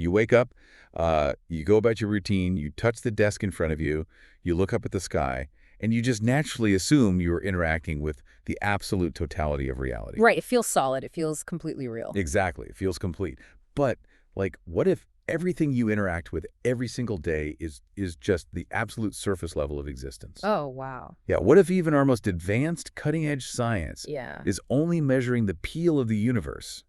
You wake up, you go about your routine, you touch the desk in front of you, you look up at the sky, and you just naturally assume you're interacting with the absolute totality of reality. Right. It feels solid. It feels completely real. Exactly. It feels complete. But, like, what if everything you interact with every single day is just the absolute surface level of existence? Oh, wow. Yeah, what if even our most advanced cutting-edge science Yeah. is only measuring the peel of the universe,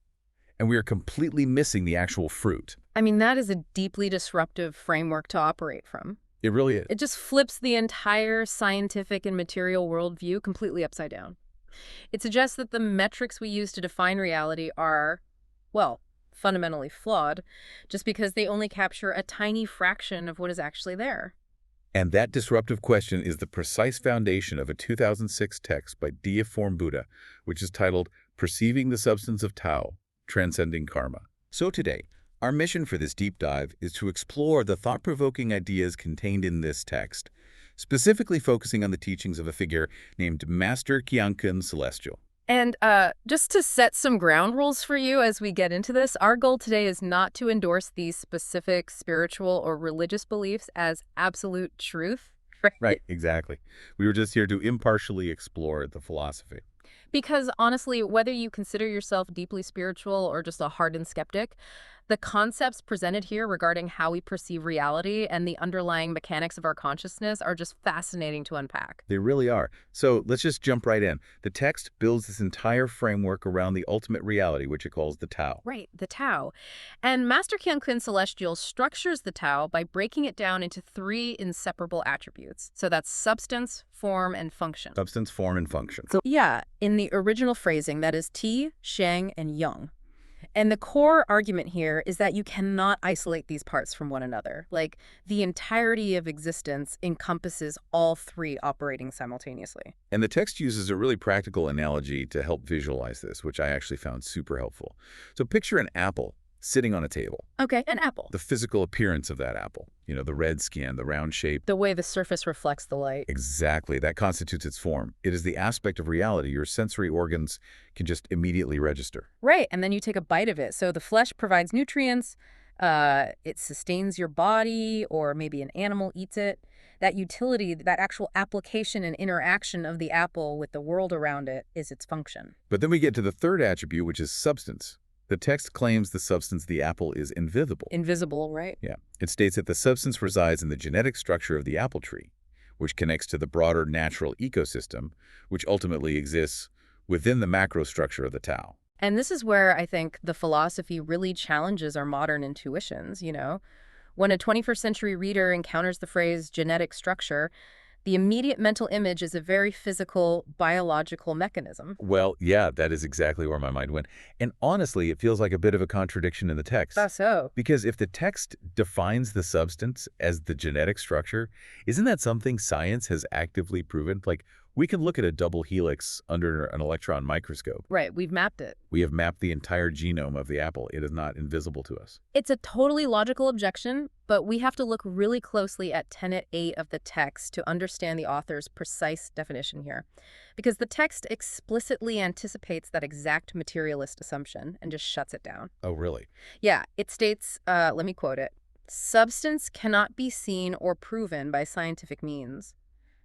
and we are completely missing the actual fruit? I mean, that is a deeply disruptive framework to operate from. It really is. It just flips the entire scientific and material worldview completely upside down. It suggests that the metrics we use to define reality are, well, fundamentally flawed, just because they only capture a tiny fraction of what is actually there. And that disruptive question is the precise foundation of a 2006 text by Deiform Buddha, which is titled Perceiving the Substance of Tao, Transcending Karma. So today, our mission for this deep dive is to explore the thought-provoking ideas contained in this text, specifically focusing on the teachings of a figure named Master Kyankan Celestial. And just to set some ground rules for you as we get into this, our goal today is not to endorse these specific spiritual or religious beliefs as absolute truth. Right, exactly. We were just here to impartially explore the philosophy. Because honestly, whether you consider yourself deeply spiritual or just a hardened skeptic, the concepts presented here regarding how we perceive reality and the underlying mechanics of our consciousness are just fascinating to unpack. They really are. So let's just jump right in. The text builds this entire framework around the ultimate reality, which it calls the Tao. Right, the Tao. And Master Kyankan Celestial structures the Tao by breaking it down into three inseparable attributes. So that's substance, form, and function. Substance, form, and function. So yeah, in the original phrasing, that is Qi, Shang, and Yang. And the core argument here is that you cannot isolate these parts from one another. Like, the entirety of existence encompasses all three operating simultaneously. And the text uses a really practical analogy to help visualize this, which I actually found super helpful. So picture an apple sitting on a table. Okay, an apple. The physical appearance of that apple, the red skin, the round shape. The way the surface reflects the light. Exactly. That constitutes its form. It is the aspect of reality your sensory organs can just immediately register. Right, and then you take a bite of it. So the flesh provides nutrients, it sustains your body, or maybe an animal eats it. That utility, that actual application and interaction of the apple with the world around it is its function. But then we get to the third attribute, which is substance. The text claims the substance of the apple is invisible. Invisible, right? Yeah. It states that the substance resides in the genetic structure of the apple tree, which connects to the broader natural ecosystem, which ultimately exists within the macro structure of the Tao. And this is where I think the philosophy really challenges our modern intuitions, When a 21st century reader encounters the phrase genetic structure, the immediate mental image is a very physical, biological mechanism. Well, yeah, that is exactly where my mind went. And honestly, it feels like a bit of a contradiction in the text. That's so. Because if the text defines the substance as the genetic structure, isn't that something science has actively proven? Like, we can look at a double helix under an electron microscope. Right, we've mapped it. We have mapped the entire genome of the apple. It is not invisible to us. It's a totally logical objection, but we have to look really closely at Tenet 8 of the text to understand the author's precise definition here. Because the text explicitly anticipates that exact materialist assumption and just shuts it down. Oh, really? Yeah, it states, let me quote it, "Substance cannot be seen or proven by scientific means."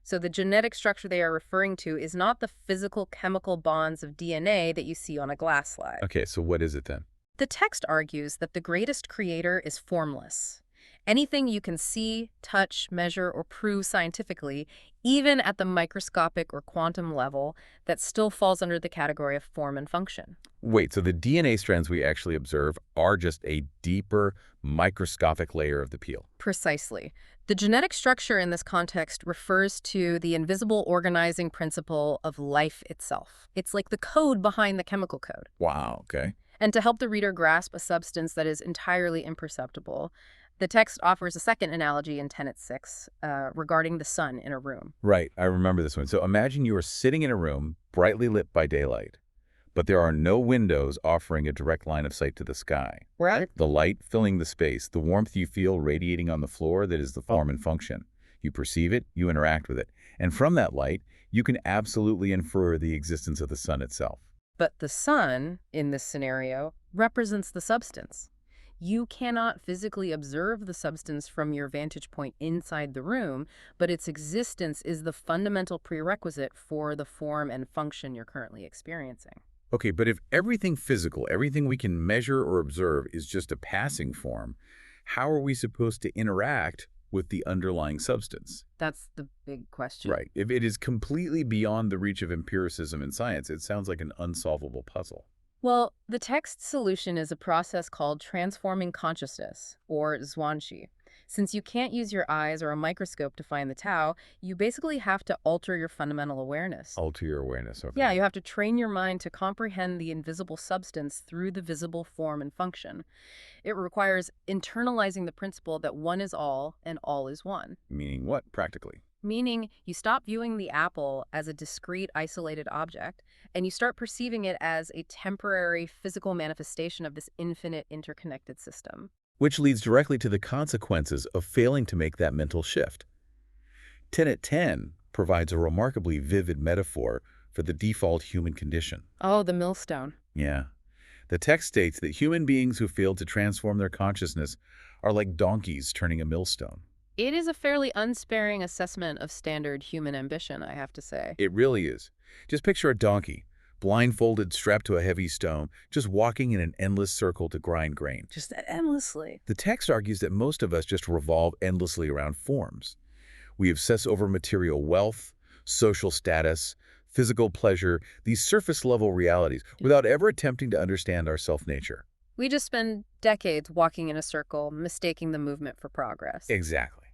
So the genetic structure they are referring to is not the physical chemical bonds of DNA that you see on a glass slide. Okay, so what is it then? The text argues that the greatest creator is formless. Anything you can see, touch, measure, or prove scientifically, even at the microscopic or quantum level, that still falls under the category of form and function. Wait, so the DNA strands we actually observe are just a deeper, microscopic layer of the peel? Precisely. The genetic structure in this context refers to the invisible organizing principle of life itself. It's like the code behind the chemical code. Wow, okay. And to help the reader grasp a substance that is entirely imperceptible, the text offers a second analogy in Tenet 6 regarding the sun in a room. Right, I remember this one. So imagine you are sitting in a room brightly lit by daylight, but there are no windows offering a direct line of sight to the sky. Right. The light filling the space, the warmth you feel radiating on the floor, that is the form and function. You perceive it, you interact with it. And from that light, you can absolutely infer the existence of the sun itself. But the sun, in this scenario, represents the substance. You cannot physically observe the substance from your vantage point inside the room, but its existence is the fundamental prerequisite for the form and function you're currently experiencing. Okay, but if everything physical, everything we can measure or observe is just a passing form, how are we supposed to interact with the underlying substance? That's the big question. Right. If it is completely beyond the reach of empiricism and science, it sounds like an unsolvable puzzle. Well, the text solution is a process called transforming consciousness, or zhuangxi. Since you can't use your eyes or a microscope to find the Tao, you basically have to alter your fundamental awareness. Alter your awareness, okay. Yeah, you have to train your mind to comprehend the invisible substance through the visible form and function. It requires internalizing the principle that one is all and all is one. Meaning what, practically? Meaning, you stop viewing the apple as a discrete, isolated object, and you start perceiving it as a temporary physical manifestation of this infinite interconnected system. Which leads directly to the consequences of failing to make that mental shift. Tenet 10 provides a remarkably vivid metaphor for the default human condition. Oh, the millstone. Yeah. The text states that human beings who fail to transform their consciousness are like donkeys turning a millstone. It is a fairly unsparing assessment of standard human ambition, I have to say. It really is. Just picture a donkey, blindfolded, strapped to a heavy stone, just walking in an endless circle to grind grain. Just endlessly. The text argues that most of us just revolve endlessly around forms. We obsess over material wealth, social status, physical pleasure, these surface-level realities, without ever attempting to understand our self-nature. We just spend decades walking in a circle, mistaking the movement for progress. Exactly.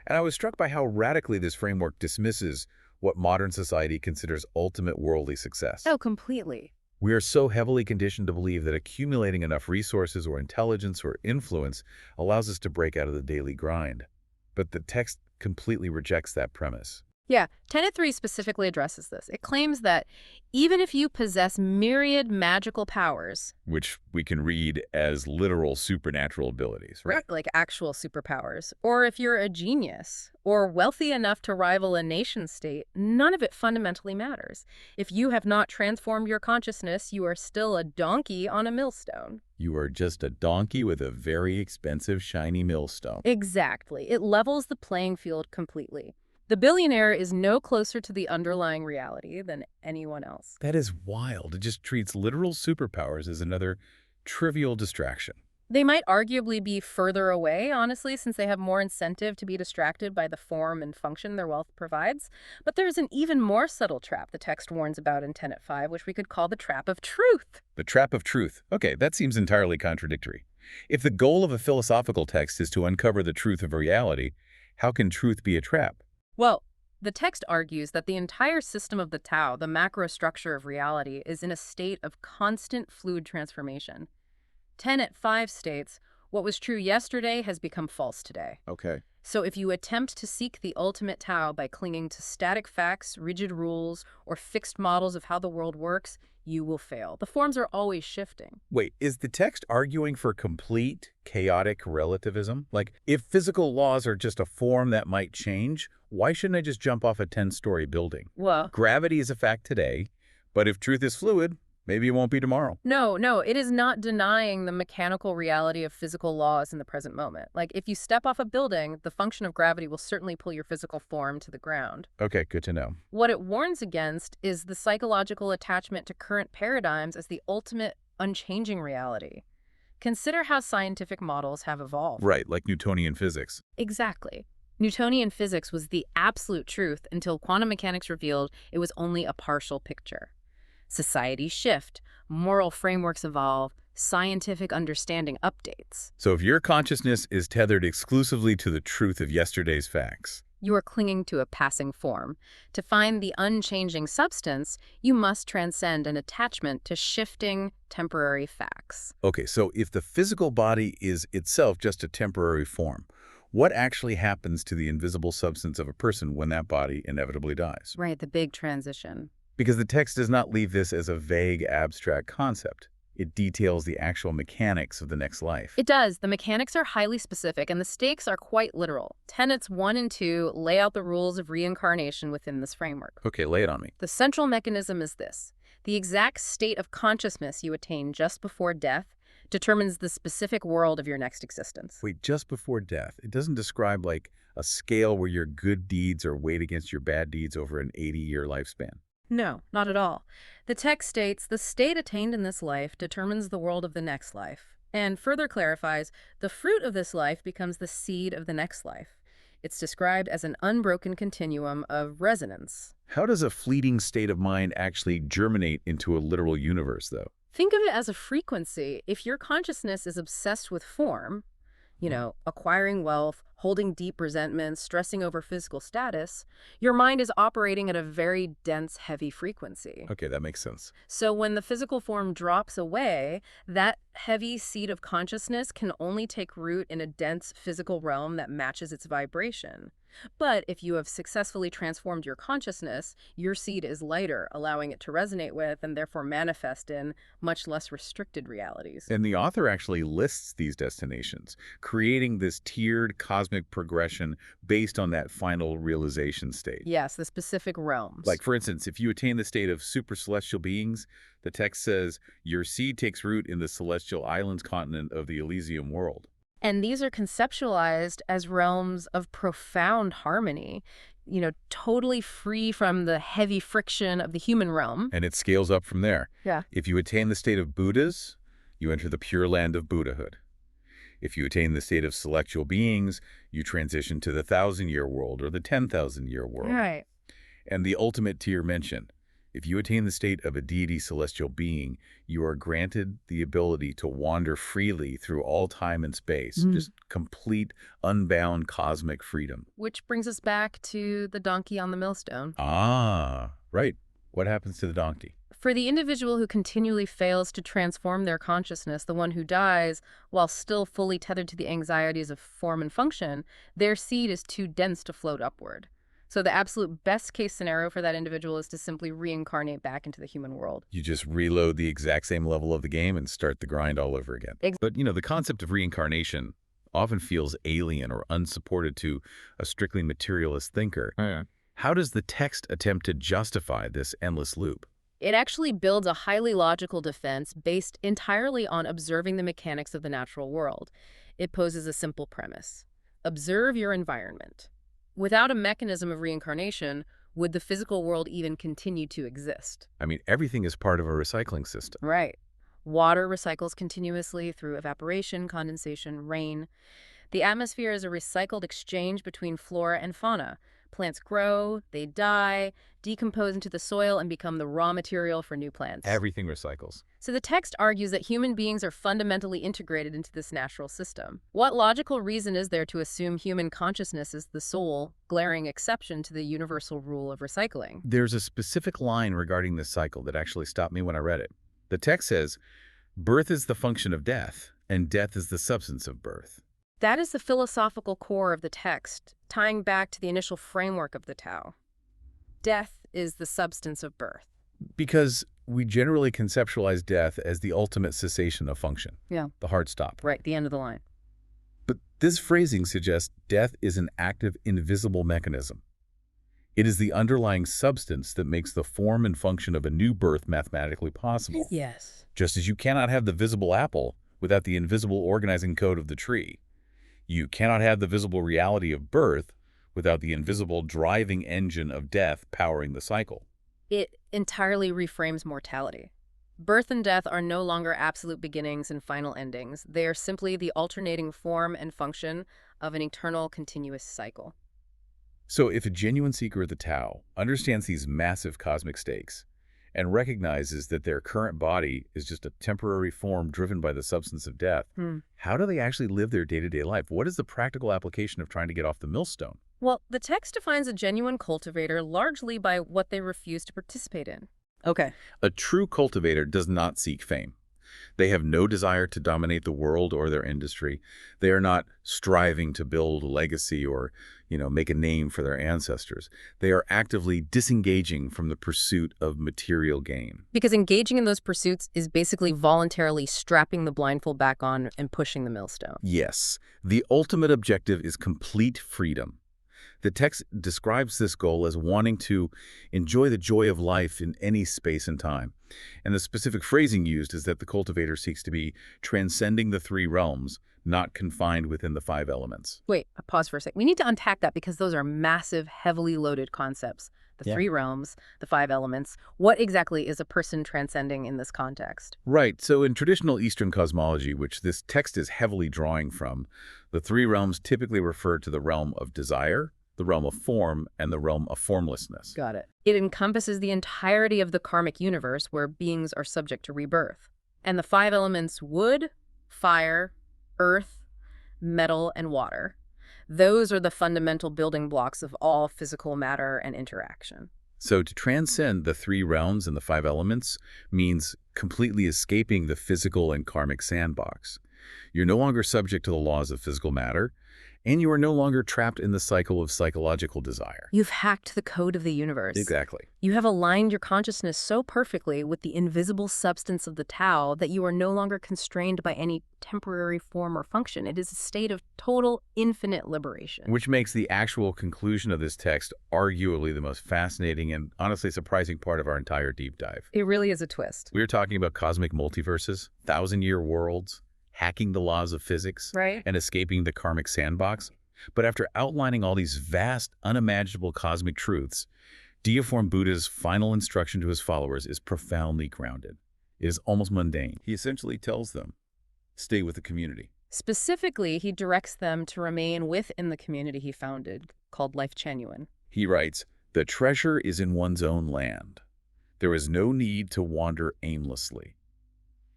And I was struck by how radically this framework dismisses what modern society considers ultimate worldly success. Oh, completely. We are so heavily conditioned to believe that accumulating enough resources or intelligence or influence allows us to break out of the daily grind. But the text completely rejects that premise. Yeah, Tenet 3 specifically addresses this. It claims that even if you possess myriad magical powers, Which we can read as literal supernatural abilities, right? like actual superpowers, or if you're a genius, or wealthy enough to rival a nation state, none of it fundamentally matters. If you have not transformed your consciousness, you are still a donkey on a millstone. You are just a donkey with a very expensive, shiny millstone. Exactly. It levels the playing field completely. The billionaire is no closer to the underlying reality than anyone else. That is wild. It just treats literal superpowers as another trivial distraction. They might arguably be further away, honestly, since they have more incentive to be distracted by the form and function their wealth provides. But there's an even more subtle trap the text warns about in Tenet 5, which we could call the trap of truth. The trap of truth. Okay, that seems entirely contradictory. If the goal of a philosophical text is to uncover the truth of reality, how can truth be a trap? Well, the text argues that the entire system of the Tao, the macro structure of reality, is in a state of constant fluid transformation. Tenet 5 states, what was true yesterday has become false today. Okay. So if you attempt to seek the ultimate Tao by clinging to static facts, rigid rules, or fixed models of how the world works, you will fail. The forms are always shifting. Wait, is the text arguing for complete chaotic relativism? Like, if physical laws are just a form that might change, why shouldn't I just jump off a 10-story building? Well, Gravity is a fact today, but if truth is fluid, maybe it won't be tomorrow. no, it is not denying the mechanical reality of physical laws in the present moment. Like, if you step off a building, the function of gravity will certainly pull your physical form to the ground. Okay, good to know. What it warns against is the psychological attachment to current paradigms as the ultimate unchanging reality. Consider how scientific models have evolved. Right, like Newtonian physics. Exactly. Newtonian physics was the absolute truth until quantum mechanics revealed it was only a partial picture. Societies shift, moral frameworks evolve, scientific understanding updates. So if your consciousness is tethered exclusively to the truth of yesterday's facts, You are clinging to a passing form. To find the unchanging substance, you must transcend an attachment to shifting, temporary facts. okay, so if the physical body is itself just a temporary form, what actually happens to the invisible substance of a person when that body inevitably dies? Right, the big transition. Because the text does not leave this as a vague, abstract concept. It details the actual mechanics of the next life. It does. The mechanics are highly specific, and the stakes are quite literal. Tenets 1 and 2 lay out the rules of reincarnation within this framework. Okay, lay it on me. The central mechanism is this. The exact state of consciousness you attain just before death determines the specific world of your next existence. Wait, just before death, it doesn't describe like a scale where your good deeds are weighed against your bad deeds over an 80-year lifespan. No, not at all. The text states the state attained in this life determines the world of the next life, and further clarifies the fruit of this life becomes the seed of the next life. It's described as an unbroken continuum of resonance. How does a fleeting state of mind actually germinate into a literal universe, though? Think of it as a frequency. If your consciousness is obsessed with form, acquiring wealth, holding deep resentments, stressing over physical status, your mind is operating at a very dense, heavy frequency. Okay, that makes sense. So when the physical form drops away, that heavy seed of consciousness can only take root in a dense physical realm that matches its vibration. But if you have successfully transformed your consciousness, your seed is lighter, allowing it to resonate with and therefore manifest in much less restricted realities. And the author actually lists these destinations, creating this tiered cosmic progression based on that final realization state. Yes, the specific realms. Like, for instance, if you attain the state of super celestial beings, the text says your seed takes root in the celestial islands continent of the Elysium world. And these are conceptualized as realms of profound harmony, totally free from the heavy friction of the human realm. And it scales up from there. Yeah. If you attain the state of Buddhas, you enter the pure land of Buddhahood. If you attain the state of celestial beings, you transition to the 1,000-year world or the 10,000-year world. Right. And the ultimate tier mentioned, if you attain the state of a deity celestial being, you are granted the ability to wander freely through all time and space, just complete, unbound cosmic freedom. Which brings us back to the donkey on the millstone. Ah, right. What happens to the donkey? For the individual who continually fails to transform their consciousness, the one who dies while still fully tethered to the anxieties of form and function, their seed is too dense to float upward. So the absolute best case scenario for that individual is to simply reincarnate back into the human world. You just reload the exact same level of the game and start the grind all over again. But, the concept of reincarnation often feels alien or unsupported to a strictly materialist thinker. Oh, yeah. How does the text attempt to justify this endless loop? It actually builds a highly logical defense based entirely on observing the mechanics of the natural world. It poses a simple premise. Observe your environment. Without a mechanism of reincarnation, would the physical world even continue to exist? I mean, everything is part of a recycling system. Right. Water recycles continuously through evaporation, condensation, rain. The atmosphere is a recycled exchange between flora and fauna. Plants grow, they die, decompose into the soil, and become the raw material for new plants. Everything recycles. So the text argues that human beings are fundamentally integrated into this natural system. What logical reason is there to assume human consciousness is the sole, glaring exception to the universal rule of recycling? There's a specific line regarding this cycle that actually stopped me when I read it. The text says, birth is the function of death, and death is the substance of birth. That is the philosophical core of the text, tying back to the initial framework of the Tao. Death is the substance of birth. Because we generally conceptualize death as the ultimate cessation of function. Yeah. The hard stop. Right, the end of the line. But this phrasing suggests death is an active, invisible mechanism. It is the underlying substance that makes the form and function of a new birth mathematically possible. Yes. Just as you cannot have the visible apple without the invisible organizing code of the tree. You cannot have the visible reality of birth without the invisible driving engine of death powering the cycle. It entirely reframes mortality. Birth and death are no longer absolute beginnings and final endings. They are simply the alternating form and function of an eternal, continuous cycle. So if a genuine seeker of the Tao understands these massive cosmic stakes and recognizes that their current body is just a temporary form driven by the substance of death, how do they actually live their day-to-day life? What is the practical application of trying to get off the millstone? Well, the text defines a genuine cultivator largely by what they refuse to participate in. Okay. A true cultivator does not seek fame. They have no desire to dominate the world or their industry. They are not striving to build a legacy or, make a name for their ancestors. They are actively disengaging from the pursuit of material gain. Because engaging in those pursuits is basically voluntarily strapping the blindfold back on and pushing the millstone. Yes, the ultimate objective is complete freedom. The text describes this goal as wanting to enjoy the joy of life in any space and time, And the specific phrasing used is that the cultivator seeks to be transcending the three realms, not confined within the five elements. Wait, pause for a sec. We need to unpack that because those are massive, heavily loaded concepts. The Yeah. three realms, the five elements. What exactly is a person transcending in this context? Right, so in traditional Eastern cosmology, which this text is heavily drawing from, the three realms typically refer to the realm of desire, the realm of form, and the realm of formlessness. Got it. It encompasses the entirety of the karmic universe where beings are subject to rebirth. And the five elements wood, fire, earth, metal, and water. Those are the fundamental building blocks of all physical matter and interaction. So to transcend the three realms and the five elements means completely escaping the physical and karmic sandbox. You're no longer subject to the laws of physical matter, and you are no longer trapped in the cycle of psychological desire. You've hacked the code of the universe. Exactly. You have aligned your consciousness so perfectly with the invisible substance of the Tao that you are no longer constrained by any temporary form or function. It is a state of total, infinite liberation. Which makes the actual conclusion of this text arguably the most fascinating and honestly surprising part of our entire deep dive. It really is a twist. We are talking about cosmic multiverses, thousand-year worlds, hacking the laws of physics, Right? and escaping the karmic sandbox. But after outlining all these vast, unimaginable cosmic truths, Deiform Buddha's final instruction to his followers is profoundly grounded. It is almost mundane. He essentially tells them, stay with the community. Specifically, he directs them to remain within the community he founded, called Lifechanyuan. He writes, the treasure is in one's own land. There is no need to wander aimlessly.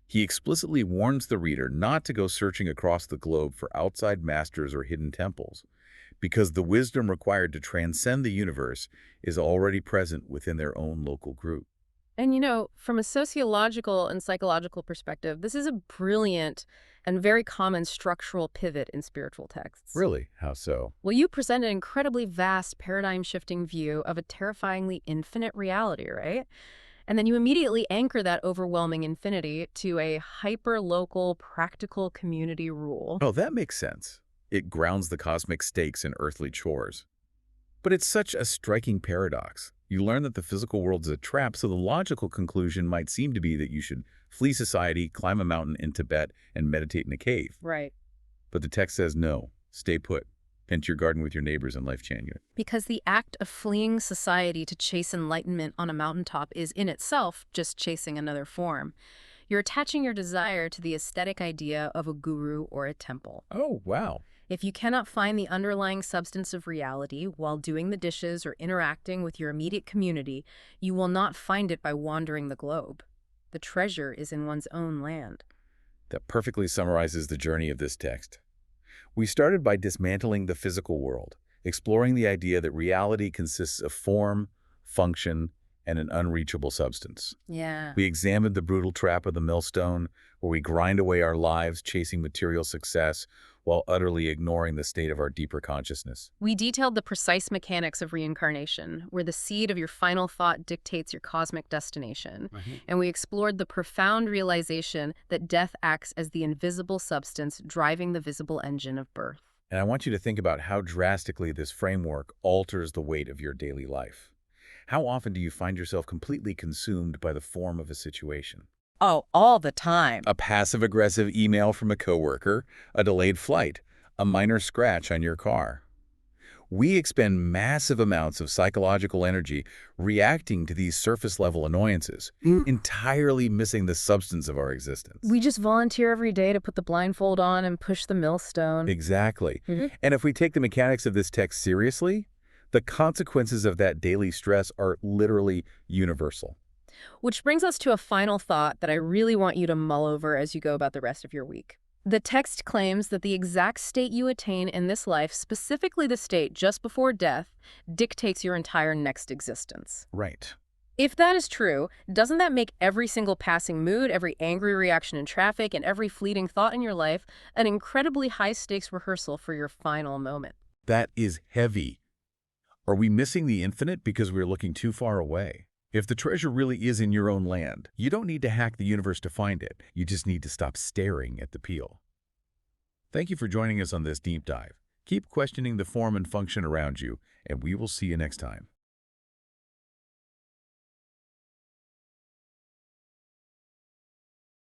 He explicitly warns the reader not to go searching across the globe for outside masters or hidden temples, because the wisdom required to transcend the universe is already present within their own local group. And from a sociological and psychological perspective, this is a brilliant and very common structural pivot in spiritual texts. Really? How so? Well, you present an incredibly vast, paradigm-shifting view of a terrifyingly infinite reality, right? And then you immediately anchor that overwhelming infinity to a hyper-local, practical community rule. Oh, that makes sense. It grounds the cosmic stakes in earthly chores. But it's such a striking paradox. You learn that the physical world is a trap, so the logical conclusion might seem to be that you should flee society, climb a mountain in Tibet, and meditate in a cave. Right. But the text says no, stay put. Tend your garden with your neighbors in Lifechanyuan. Because the act of fleeing society to chase enlightenment on a mountaintop is in itself just chasing another form. You're attaching your desire to the aesthetic idea of a guru or a temple. Oh, wow. If you cannot find the underlying substance of reality while doing the dishes or interacting with your immediate community, you will not find it by wandering the globe. The treasure is in one's own land. That perfectly summarizes the journey of this text. We started by dismantling the physical world, exploring the idea that reality consists of form, function, and an unreachable substance. Yeah. We examined the brutal trap of the millstone, where we grind away our lives chasing material success while utterly ignoring the state of our deeper consciousness. We detailed the precise mechanics of reincarnation, where the seed of your final thought dictates your cosmic destination. And we explored the profound realization that death acts as the invisible substance driving the visible engine of birth. And I want you to think about how drastically this framework alters the weight of your daily life. How often do you find yourself completely consumed by the form of a situation? Oh, all the time. A passive-aggressive email from a coworker, a delayed flight, a minor scratch on your car. We expend massive amounts of psychological energy reacting to these surface-level annoyances, entirely missing the substance of our existence. We just volunteer every day to put the blindfold on and push the millstone. Exactly. And if we take the mechanics of this text seriously, the consequences of that daily stress are literally universal. Which brings us to a final thought that I really want you to mull over as you go about the rest of your week. The text claims that the exact state you attain in this life, specifically the state just before death, dictates your entire next existence. Right. If that is true, doesn't that make every single passing mood, every angry reaction in traffic, and every fleeting thought in your life an incredibly high-stakes rehearsal for your final moment? That is heavy. Are we missing the infinite because we're looking too far away? If the treasure really is in your own land, you don't need to hack the universe to find it. You just need to stop staring at the peel. Thank you for joining us on this deep dive. Keep questioning the form and function around you, and we will see you next time.